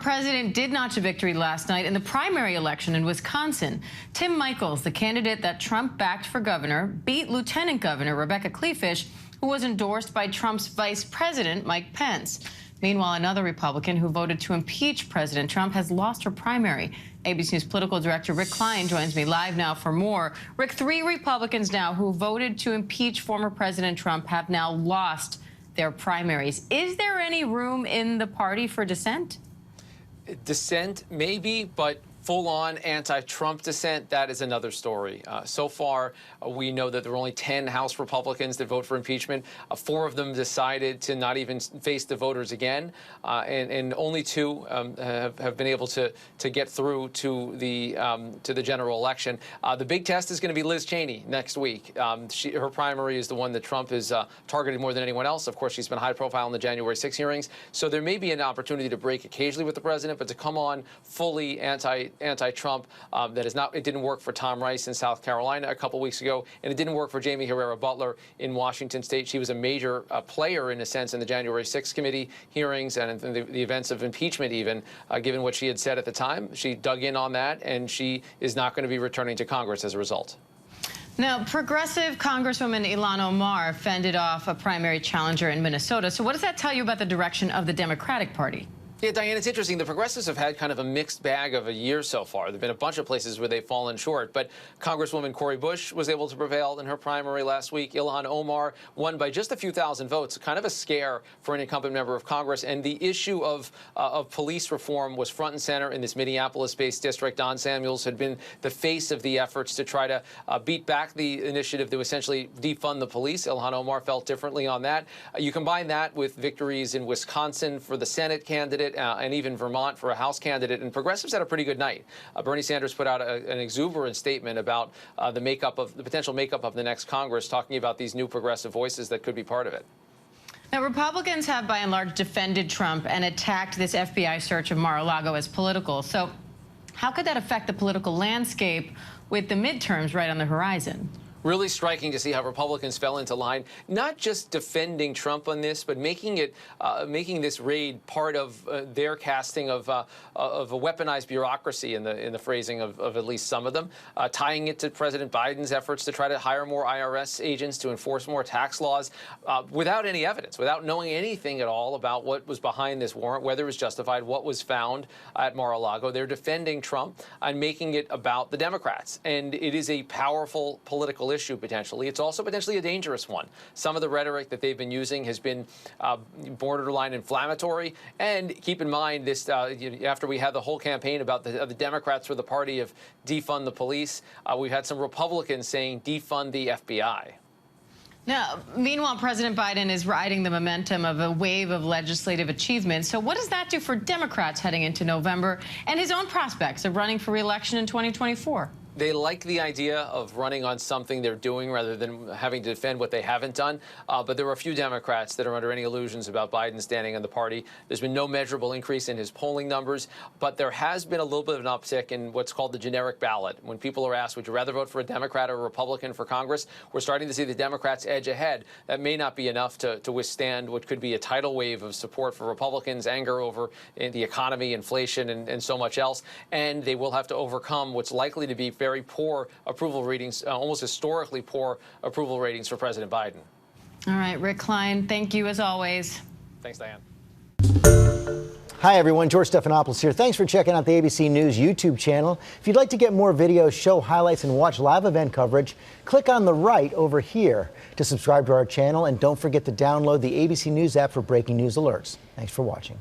President did notch a victory last night in the primary election in Wisconsin. Tim Michels, the candidate that Trump backed for governor, beat Lieutenant Governor Rebecca Kleefisch, who was endorsed by Trump's vice president, Mike Pence. Meanwhile, another Republican who voted to impeach President Trump has lost her primary. ABC News Political Director Rick Klein joins me live now for more. Rick, 3 Republicans now who voted to impeach former President Trump have now lost their primaries. Is there any room in the party for dissent? Dissent, maybe, but full-on anti-Trump dissent, that is another story. So far, we know that there were only 10 House Republicans that vote for impeachment. 4 of them decided to not even face the voters again, and only 2 have been able to get through to the general election. The big test is going to be Liz Cheney next week. Her primary is the one that Trump is targeted more than anyone else. Of course, she's been high profile in the January 6 hearings, so there may be an opportunity to break occasionally with the president, but to come on fully anti-Trump, it didn't work for Tom Rice in South Carolina a couple weeks ago, and it didn't work for Jamie Herrera Butler in Washington State. She was a major player, in a sense, in the January 6 committee hearings and in the events of impeachment, even, given what she had said at the time. She dug in on that, and she is not going to be returning to Congress as a result. Now, progressive Congresswoman Ilhan Omar fended off a primary challenger in Minnesota. So what does that tell you about the direction of the Democratic Party? Yeah, Diane, it's interesting. The progressives have had kind of a mixed bag of a year so far. There have been a bunch of places where they've fallen short, but Congresswoman Cori Bush was able to prevail in her primary last week. Ilhan Omar won by just a few thousand votes, kind of a scare for an incumbent member of Congress. And the issue of police reform was front and center in this Minneapolis-based district. Don Samuels had been the face of the efforts to try to beat back the initiative to essentially defund the police. Ilhan Omar felt differently on that. You combine that with victories in Wisconsin for the Senate candidate, and even Vermont for a House candidate, and progressives had a pretty good night. Bernie Sanders put out an exuberant statement about the potential makeup of the next Congress, talking about these new progressive voices that could be part of it. Now, Republicans have, by and large, defended Trump and attacked this FBI search of Mar-a-Lago as political. So how could that affect the political landscape with the midterms right on the horizon? Really striking to see how Republicans fell into line, not just defending Trump on this, but making this raid part of their casting of a weaponized bureaucracy in the phrasing of at least some of them, tying it to President Biden's efforts to try to hire more IRS agents to enforce more tax laws, without any evidence, without knowing anything at all about what was behind this warrant, whether it was justified, what was found at Mar-a-Lago. They're defending Trump and making it about the Democrats, and it is a powerful political issue potentially. It's also potentially a dangerous one. Some of the rhetoric that they've been using has been borderline inflammatory. And keep in mind, this after we had the whole campaign about the Democrats were the party of defund the police, we've had some Republicans saying defund the FBI. Now, meanwhile, President Biden is riding the momentum of a wave of legislative achievements. So what does that do for Democrats heading into November and his own prospects of running for re-election in 2024? They like the idea of running on something they're doing rather than having to defend what they haven't done. But there are a few Democrats that are under any illusions about Biden standing in the party. There's been no measurable increase in his polling numbers, but there has been a little bit of an uptick in what's called the generic ballot. When people are asked, would you rather vote for a Democrat or a Republican for Congress, we're starting to see the Democrats edge ahead. That may not be enough to withstand what could be a tidal wave of support for Republicans, anger over the economy, inflation, and so much else. And they will have to overcome what's likely to be very poor approval ratings, almost historically poor approval ratings for President Biden. All right, Rick Klein, thank you as always. Thanks, Diane. Hi, everyone. George Stephanopoulos here. Thanks for checking out the ABC News YouTube channel. If you'd like to get more videos, show highlights, and watch live event coverage, click on the right over here to subscribe to our channel. And don't forget to download the ABC News app for breaking news alerts. Thanks for watching.